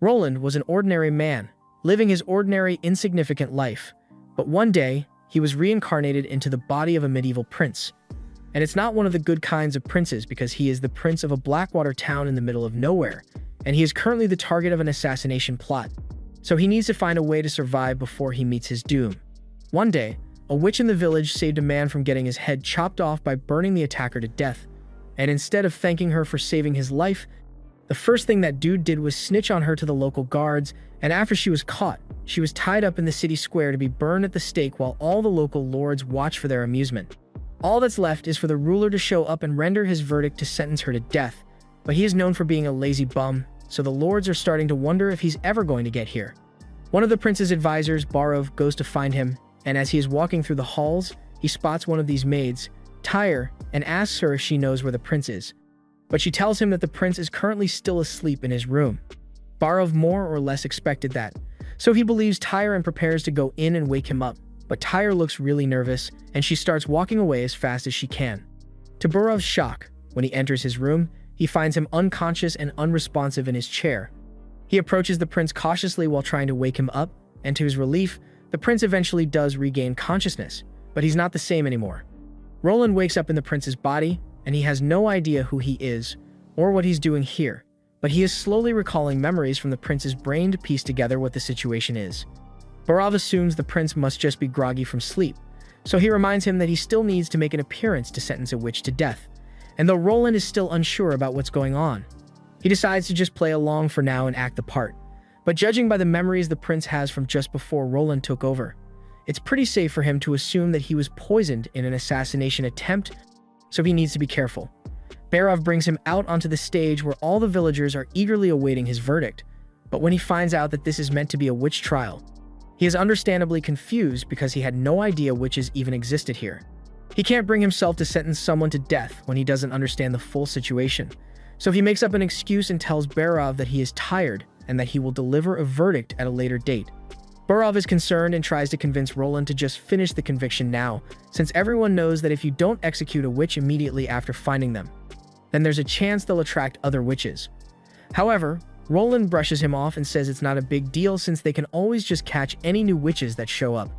Roland was an ordinary man, living his ordinary, insignificant life. But one day, he was reincarnated into the body of a medieval prince. And it's not one of the good kinds of princes because he is the prince of a Blackwater town in the middle of nowhere, and he is currently the target of an assassination plot. So he needs to find a way to survive before he meets his doom. One day, a witch in the village saved a man from getting his head chopped off by burning the attacker to death. And instead of thanking her for saving his life, the first thing that dude did was snitch on her to the local guards, and after she was caught, she was tied up in the city square to be burned at the stake while all the local lords watch for their amusement. All that's left is for the ruler to show up and render his verdict to sentence her to death, but he is known for being a lazy bum, so the lords are starting to wonder if he's ever going to get here. One of the prince's advisors, Barov, goes to find him, and as he is walking through the halls, he spots one of these maids, Tyre, and asks her if she knows where the prince is. But she tells him that the prince is currently still asleep in his room. Barov more or less expected that, so he believes Tyre and prepares to go in and wake him up. But Tyre looks really nervous, and she starts walking away as fast as she can. To Barov's shock, when he enters his room, he finds him unconscious and unresponsive in his chair. He approaches the prince cautiously while trying to wake him up, and to his relief, the prince eventually does regain consciousness, but he's not the same anymore. Roland wakes up in the prince's body, and he has no idea who he is or what he's doing here, but he is slowly recalling memories from the prince's brain to piece together what the situation is. Barov assumes the prince must just be groggy from sleep, so he reminds him that he still needs to make an appearance to sentence a witch to death. And though Roland is still unsure about what's going on, he decides to just play along for now and act the part. But judging by the memories the prince has from just before Roland took over, it's pretty safe for him to assume that he was poisoned in an assassination attempt, so he needs to be careful. Barov brings him out onto the stage where all the villagers are eagerly awaiting his verdict, but when he finds out that this is meant to be a witch trial, he is understandably confused because he had no idea witches even existed here. He can't bring himself to sentence someone to death when he doesn't understand the full situation, so he makes up an excuse and tells Barov that he is tired and that he will deliver a verdict at a later date. Barov is concerned and tries to convince Roland to just finish the conviction now, since everyone knows that if you don't execute a witch immediately after finding them, then there's a chance they'll attract other witches. However, Roland brushes him off and says it's not a big deal since they can always just catch any new witches that show up.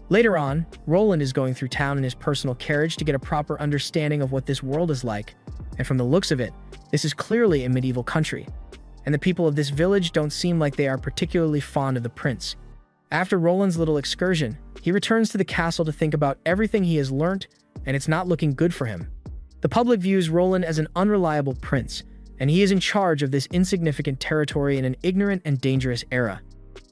Later on, Roland is going through town in his personal carriage to get a proper understanding of what this world is like, and from the looks of it, this is clearly a medieval country, and the people of this village don't seem like they are particularly fond of the prince. After Roland's little excursion, he returns to the castle to think about everything he has learnt, and it's not looking good for him. The public views Roland as an unreliable prince, and he is in charge of this insignificant territory in an ignorant and dangerous era.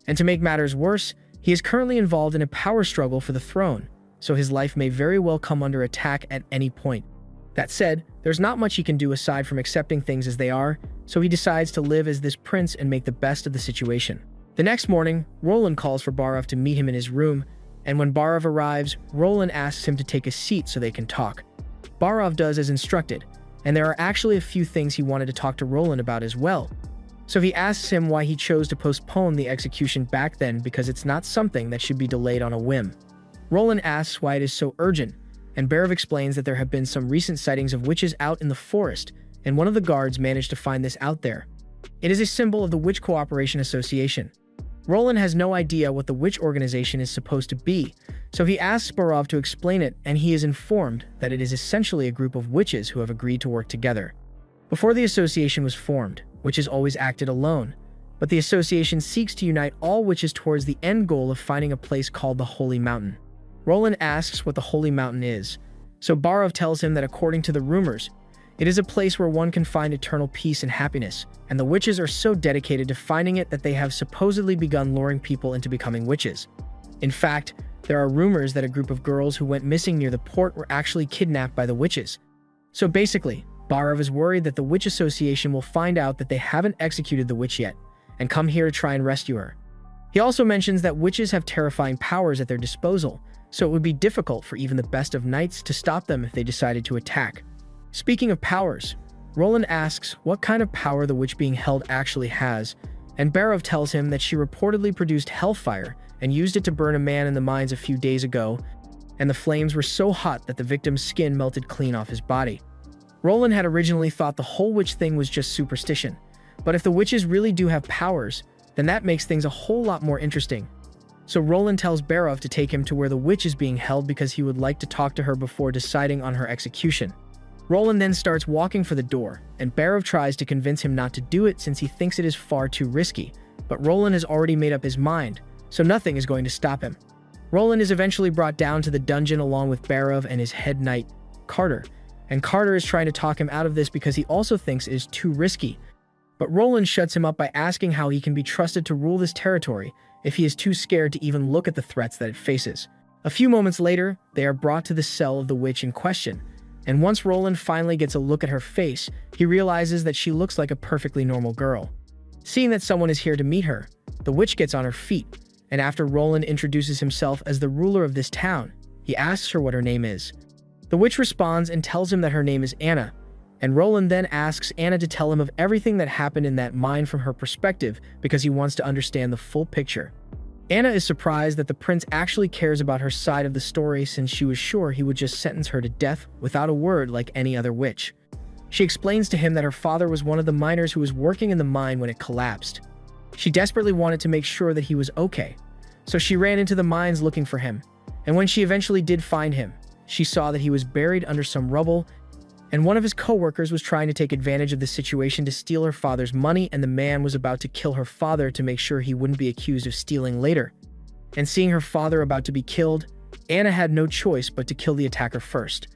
And to make matters worse, he is currently involved in a power struggle for the throne, so his life may very well come under attack at any point. That said, there's not much he can do aside from accepting things as they are, so he decides to live as this prince and make the best of the situation. The next morning, Roland calls for Barov to meet him in his room, and when Barov arrives, Roland asks him to take a seat so they can talk. Barov does as instructed, and there are actually a few things he wanted to talk to Roland about as well. So he asks him why he chose to postpone the execution back then because it's not something that should be delayed on a whim. Roland asks why it is so urgent, and Barov explains that there have been some recent sightings of witches out in the forest, and one of the guards managed to find this out there. It is a symbol of the Witch Cooperation Association. Roland has no idea what the witch organization is supposed to be, so he asks Barov to explain it, and he is informed that it is essentially a group of witches who have agreed to work together. Before the association was formed, witches always acted alone, but the association seeks to unite all witches towards the end goal of finding a place called the Holy Mountain. Roland asks what the Holy Mountain is, so Barov tells him that according to the rumors, it is a place where one can find eternal peace and happiness, and the witches are so dedicated to finding it that they have supposedly begun luring people into becoming witches. In fact, there are rumors that a group of girls who went missing near the port were actually kidnapped by the witches. So basically, Barov is worried that the Witch Association will find out that they haven't executed the witch yet, and come here to try and rescue her. He also mentions that witches have terrifying powers at their disposal, so it would be difficult for even the best of knights to stop them if they decided to attack. Speaking of powers, Roland asks what kind of power the witch being held actually has, and Barov tells him that she reportedly produced hellfire and used it to burn a man in the mines a few days ago, and the flames were so hot that the victim's skin melted clean off his body. Roland had originally thought the whole witch thing was just superstition, but if the witches really do have powers, then that makes things a whole lot more interesting. So Roland tells Barov to take him to where the witch is being held because he would like to talk to her before deciding on her execution. Roland then starts walking for the door, and Barov tries to convince him not to do it since he thinks it is far too risky, but Roland has already made up his mind, so nothing is going to stop him. Roland is eventually brought down to the dungeon along with Barov and his head knight, Carter, and Carter is trying to talk him out of this because he also thinks it is too risky. But Roland shuts him up by asking how he can be trusted to rule this territory if he is too scared to even look at the threats that it faces. A few moments later, they are brought to the cell of the witch in question, and once Roland finally gets a look at her face, he realizes that she looks like a perfectly normal girl. Seeing that someone is here to meet her, the witch gets on her feet, and after Roland introduces himself as the ruler of this town, he asks her what her name is. The witch responds and tells him that her name is Anna, and Roland then asks Anna to tell him of everything that happened in that mine from her perspective because he wants to understand the full picture. Anna is surprised that the prince actually cares about her side of the story since she was sure he would just sentence her to death without a word like any other witch. She explains to him that her father was one of the miners who was working in the mine when it collapsed. She desperately wanted to make sure that he was okay, so she ran into the mines looking for him, and when she eventually did find him, she saw that he was buried under some rubble, and one of his co-workers was trying to take advantage of the situation to steal her father's money, and the man was about to kill her father to make sure he wouldn't be accused of stealing later. And seeing her father about to be killed, Anna had no choice but to kill the attacker first.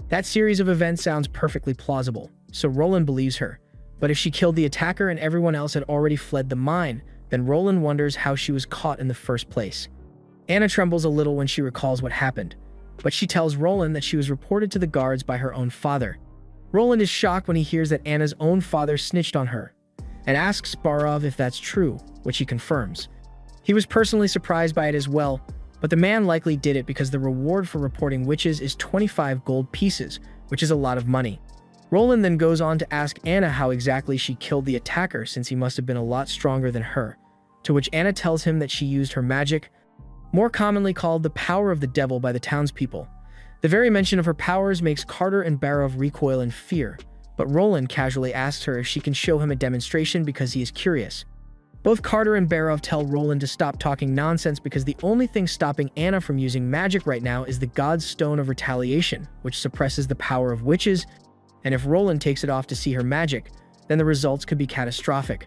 That series of events sounds perfectly plausible, so Roland believes her. But if she killed the attacker and everyone else had already fled the mine, then Roland wonders how she was caught in the first place. Anna trembles a little when she recalls what happened, but she tells Roland that she was reported to the guards by her own father. Roland is shocked when he hears that Anna's own father snitched on her, and asks Barov if that's true, which he confirms. He was personally surprised by it as well, but the man likely did it because the reward for reporting witches is 25 gold pieces, which is a lot of money. Roland then goes on to ask Anna how exactly she killed the attacker since he must have been a lot stronger than her, to which Anna tells him that she used her magic, more commonly called the power of the devil by the townspeople. The very mention of her powers makes Carter and Barov recoil in fear, but Roland casually asks her if she can show him a demonstration because he is curious. Both Carter and Barov tell Roland to stop talking nonsense because the only thing stopping Anna from using magic right now is the God's Stone of Retaliation, which suppresses the power of witches, and if Roland takes it off to see her magic, then the results could be catastrophic.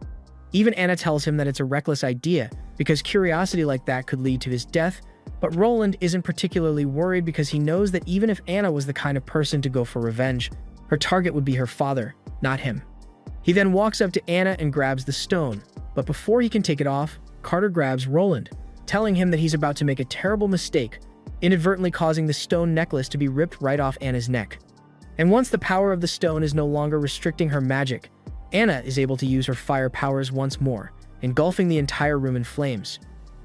Even Anna tells him that it's a reckless idea because curiosity like that could lead to his death, but Roland isn't particularly worried because he knows that even if Anna was the kind of person to go for revenge, her target would be her father, not him. He then walks up to Anna and grabs the stone, but before he can take it off, Carter grabs Roland, telling him that he's about to make a terrible mistake, inadvertently causing the stone necklace to be ripped right off Anna's neck. And once the power of the stone is no longer restricting her magic, Anna is able to use her fire powers once more, engulfing the entire room in flames.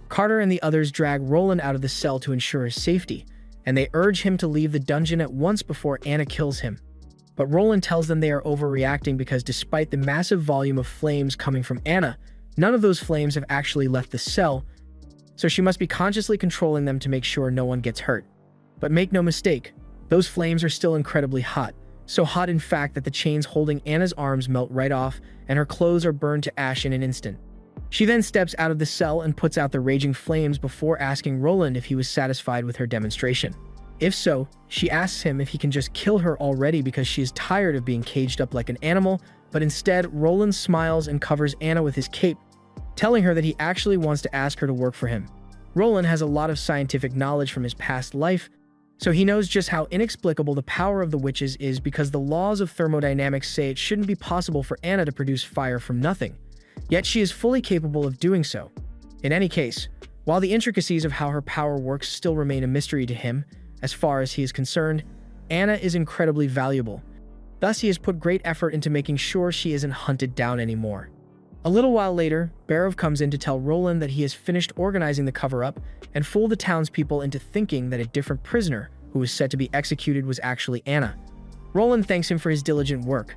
Carter and the others drag Roland out of the cell to ensure his safety, and they urge him to leave the dungeon at once before Anna kills him. But Roland tells them they are overreacting because despite the massive volume of flames coming from Anna, none of those flames have actually left the cell, so she must be consciously controlling them to make sure no one gets hurt. But make no mistake, those flames are still incredibly hot, so hot in fact that the chains holding Anna's arms melt right off and her clothes are burned to ash in an instant. She then steps out of the cell and puts out the raging flames before asking Roland if he was satisfied with her demonstration. If so, she asks him if he can just kill her already because she is tired of being caged up like an animal, but instead Roland smiles and covers Anna with his cape, telling her that he actually wants to ask her to work for him. Roland has a lot of scientific knowledge from his past life, so he knows just how inexplicable the power of the witches is because the laws of thermodynamics say it shouldn't be possible for Anna to produce fire from nothing. Yet she is fully capable of doing so. In any case, while the intricacies of how her power works still remain a mystery to him, as far as he is concerned, Anna is incredibly valuable. Thus, he has put great effort into making sure she isn't hunted down anymore. A little while later, Barov comes in to tell Roland that he has finished organizing the cover-up and fool the townspeople into thinking that a different prisoner who was set to be executed was actually Anna. Roland thanks him for his diligent work.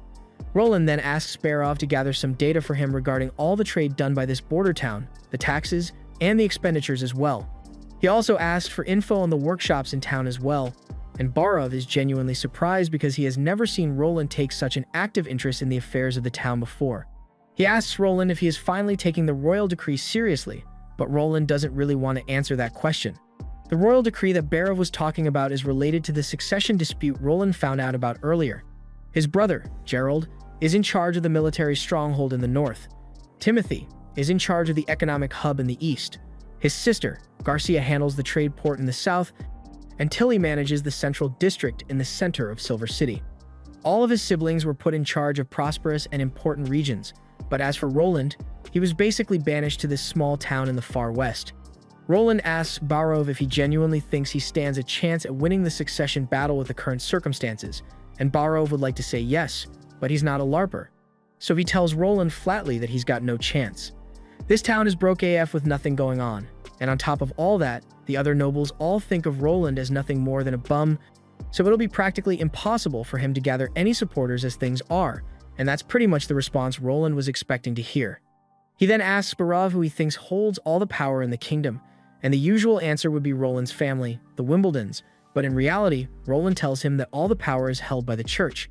Roland then asks Barov to gather some data for him regarding all the trade done by this border town, the taxes, and the expenditures as well. He also asked for info on the workshops in town as well, and Barov is genuinely surprised because he has never seen Roland take such an active interest in the affairs of the town before. He asks Roland if he is finally taking the royal decree seriously, but Roland doesn't really want to answer that question. The royal decree that Barov was talking about is related to the succession dispute Roland found out about earlier. His brother, Gerald, is in charge of the military stronghold in the north. Timothy is in charge of the economic hub in the east. His sister, Garcia, handles the trade port in the south, and Tilly manages the central district in the center of Silver City. All of his siblings were put in charge of prosperous and important regions, but as for Roland, he was basically banished to this small town in the far west. Roland asks Barov if he genuinely thinks he stands a chance at winning the succession battle with the current circumstances, and Barov would like to say yes, but he's not a LARPer. So he tells Roland flatly that he's got no chance. This town is broke AF with nothing going on, and on top of all that, the other nobles all think of Roland as nothing more than a bum, so it'll be practically impossible for him to gather any supporters as things are, and that's pretty much the response Roland was expecting to hear. He then asks Barov who he thinks holds all the power in the kingdom, and the usual answer would be Roland's family, the Wimbledons, but in reality, Roland tells him that all the power is held by the church.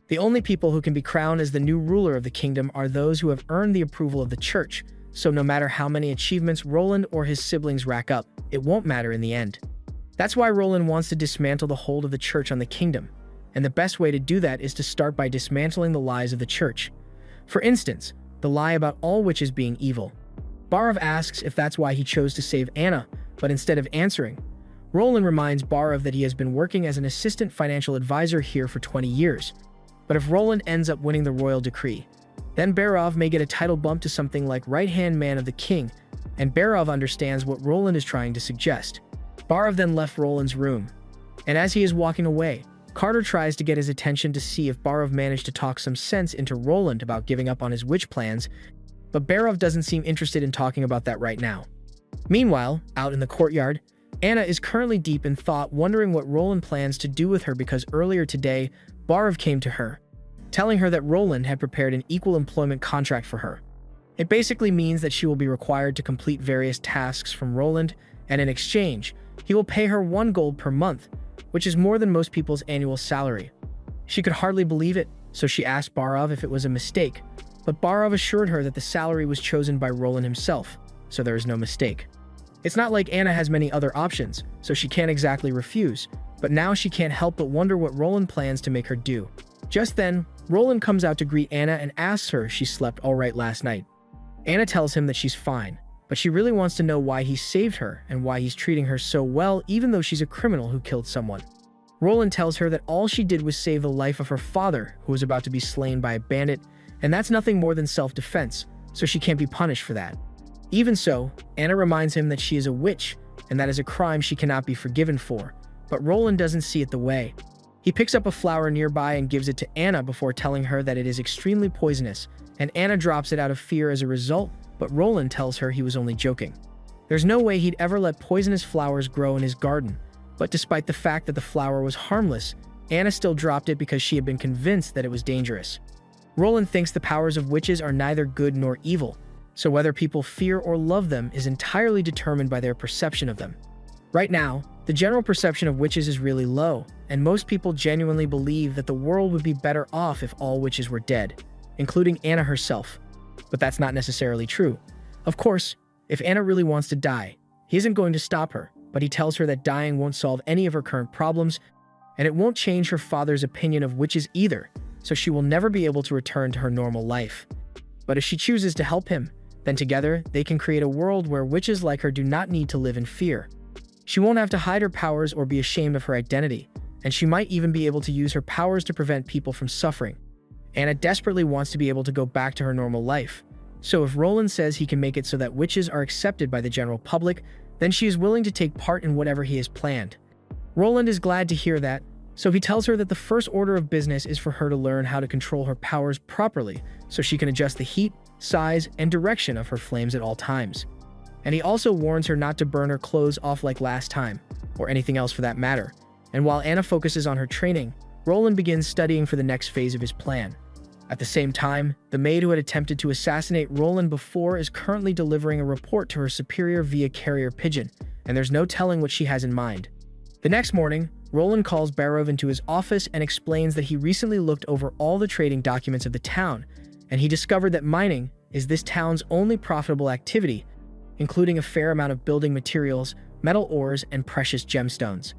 The only people who can be crowned as the new ruler of the kingdom are those who have earned the approval of the church, so no matter how many achievements Roland or his siblings rack up, it won't matter in the end. That's why Roland wants to dismantle the hold of the church on the kingdom, and the best way to do that is to start by dismantling the lies of the church. For instance, the lie about all witches being evil. Barov asks if that's why he chose to save Anna, but instead of answering, Roland reminds Barov that he has been working as an assistant financial advisor here for 20 years. But if Roland ends up winning the royal decree, then Barov may get a title bump to something like right-hand man of the king, and Barov understands what Roland is trying to suggest. Barov then left Roland's room, and as he is walking away, Carter tries to get his attention to see if Barov managed to talk some sense into Roland about giving up on his witch plans, but Barov doesn't seem interested in talking about that right now. Meanwhile, out in the courtyard, Anna is currently deep in thought, wondering what Roland plans to do with her because earlier today, Barov came to her, telling her that Roland had prepared an equal employment contract for her. It basically means that she will be required to complete various tasks from Roland, and in exchange, he will pay her 1 gold per month, which is more than most people's annual salary. She could hardly believe it, so she asked Barov if it was a mistake, but Barov assured her that the salary was chosen by Roland himself, so there is no mistake. It's not like Anna has many other options, so she can't exactly refuse, but now she can't help but wonder what Roland plans to make her do. Just then, Roland comes out to greet Anna and asks her if she slept all right last night. Anna tells him that she's fine, but she really wants to know why he saved her and why he's treating her so well even though she's a criminal who killed someone. Roland tells her that all she did was save the life of her father, who was about to be slain by a bandit, and that's nothing more than self-defense, so she can't be punished for that. Even so, Anna reminds him that she is a witch, and that is a crime she cannot be forgiven for, but Roland doesn't see it the way. He picks up a flower nearby and gives it to Anna before telling her that it is extremely poisonous, and Anna drops it out of fear as a result, but Roland tells her he was only joking. There's no way he'd ever let poisonous flowers grow in his garden, but despite the fact that the flower was harmless, Anna still dropped it because she had been convinced that it was dangerous. Roland thinks the powers of witches are neither good nor evil, so whether people fear or love them is entirely determined by their perception of them. Right now, the general perception of witches is really low, and most people genuinely believe that the world would be better off if all witches were dead, including Anna herself. But that's not necessarily true. Of course, if Anna really wants to die, he isn't going to stop her, but he tells her that dying won't solve any of her current problems, and it won't change her father's opinion of witches either, so she will never be able to return to her normal life. But if she chooses to help him, then together they can create a world where witches like her do not need to live in fear. She won't have to hide her powers or be ashamed of her identity, and she might even be able to use her powers to prevent people from suffering. Anna desperately wants to be able to go back to her normal life, so if Roland says he can make it so that witches are accepted by the general public, then she is willing to take part in whatever he has planned. Roland is glad to hear that, so he tells her that the first order of business is for her to learn how to control her powers properly so she can adjust the heat, size, and direction of her flames at all times. And he also warns her not to burn her clothes off like last time, or anything else for that matter. And while Anna focuses on her training, Roland begins studying for the next phase of his plan. At the same time, the maid who had attempted to assassinate Roland before is currently delivering a report to her superior via carrier pigeon, and there's no telling what she has in mind. The next morning, Roland calls Barov into his office and explains that he recently looked over all the trading documents of the town, and he discovered that mining is this town's only profitable activity, including a fair amount of building materials, metal ores, and precious gemstones.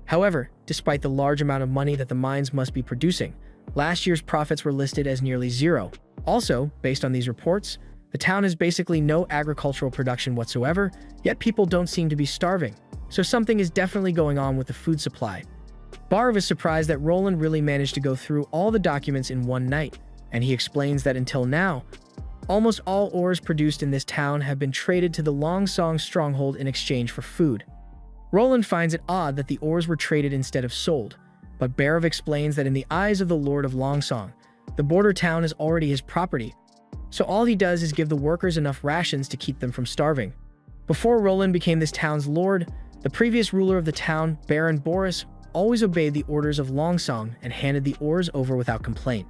However, despite the large amount of money that the mines must be producing, last year's profits were listed as nearly zero. Also, based on these reports, the town has basically no agricultural production whatsoever, yet people don't seem to be starving. So something is definitely going on with the food supply. Barov is surprised that Roland really managed to go through all the documents in one night, and he explains that until now, almost all ores produced in this town have been traded to the Longsong stronghold in exchange for food. Roland finds it odd that the ores were traded instead of sold, but Barov explains that in the eyes of the Lord of Longsong, the border town is already his property, so all he does is give the workers enough rations to keep them from starving. Before Roland became this town's lord, the previous ruler of the town, Baron Boris, always obeyed the orders of Longsong and handed the ores over without complaint.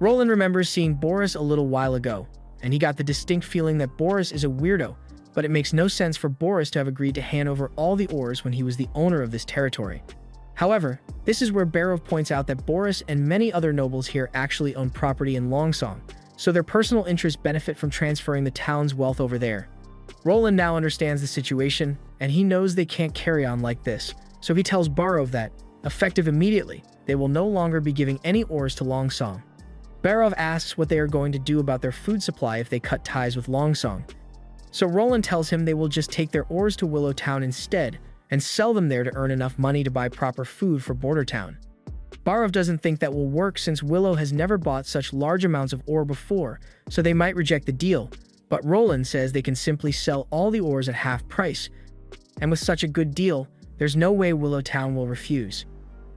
Roland remembers seeing Boris a little while ago, and he got the distinct feeling that Boris is a weirdo, but it makes no sense for Boris to have agreed to hand over all the ores when he was the owner of this territory. However, this is where Barov points out that Boris and many other nobles here actually own property in Longsong, so their personal interests benefit from transferring the town's wealth over there. Roland now understands the situation, and he knows they can't carry on like this, so he tells Barov that, effective immediately, they will no longer be giving any ores to Longsong. Barov asks what they are going to do about their food supply if they cut ties with Longsong. So Roland tells him they will just take their ores to Willow Town instead and sell them there to earn enough money to buy proper food for Border Town. Barov doesn't think that will work since Willow has never bought such large amounts of ore before, so they might reject the deal, but Roland says they can simply sell all the ores at half price, and with such a good deal, there's no way Willow Town will refuse.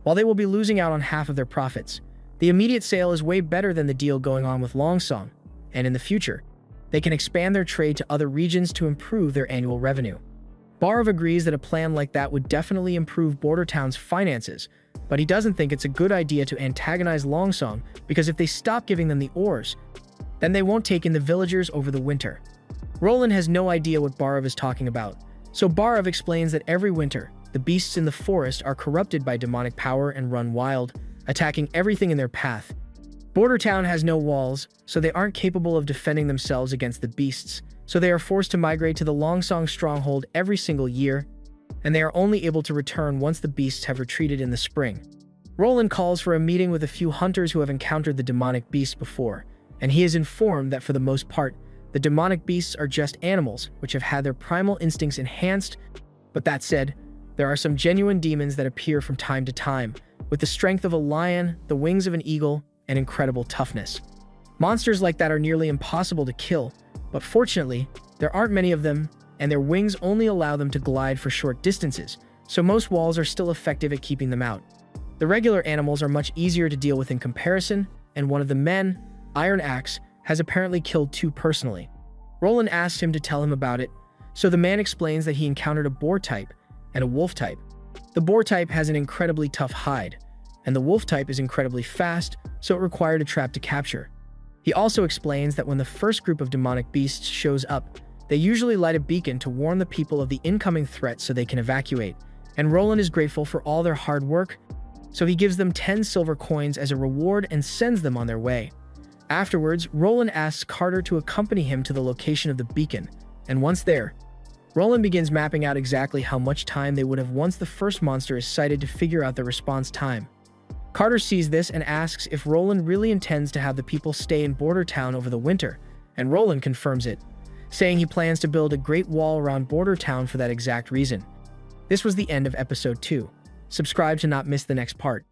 While they will be losing out on half of their profits, the immediate sale is way better than the deal going on with Longsong, and in the future, they can expand their trade to other regions to improve their annual revenue. Barov agrees that a plan like that would definitely improve Border Town's finances, but he doesn't think it's a good idea to antagonize Longsong because if they stop giving them the ores, then they won't take in the villagers over the winter. Roland has no idea what Barov is talking about, so Barov explains that every winter, the beasts in the forest are corrupted by demonic power and run wild, attacking everything in their path. Border Town has no walls, so they aren't capable of defending themselves against the beasts, so they are forced to migrate to the Longsong stronghold every single year, and they are only able to return once the beasts have retreated in the spring. Roland calls for a meeting with a few hunters who have encountered the demonic beasts before, and he is informed that for the most part, the demonic beasts are just animals which have had their primal instincts enhanced, but that said, there are some genuine demons that appear from time to time, with the strength of a lion, the wings of an eagle, and incredible toughness. Monsters like that are nearly impossible to kill, but fortunately, there aren't many of them, and their wings only allow them to glide for short distances, so most walls are still effective at keeping them out. The regular animals are much easier to deal with in comparison, and one of the men, Iron Axe, has apparently killed two personally. Roland asks him to tell him about it, so the man explains that he encountered a boar type and a wolf type. The boar type has an incredibly tough hide, and the wolf type is incredibly fast, so it required a trap to capture. He also explains that when the first group of demonic beasts shows up, they usually light a beacon to warn the people of the incoming threat so they can evacuate, and Roland is grateful for all their hard work, so he gives them 10 silver coins as a reward and sends them on their way. Afterwards, Roland asks Carter to accompany him to the location of the beacon, and once there, Roland begins mapping out exactly how much time they would have once the first monster is sighted to figure out the response time. Carter sees this and asks if Roland really intends to have the people stay in Border Town over the winter, and Roland confirms it, saying he plans to build a great wall around Border Town for that exact reason. This was the end of episode 2. Subscribe to not miss the next part.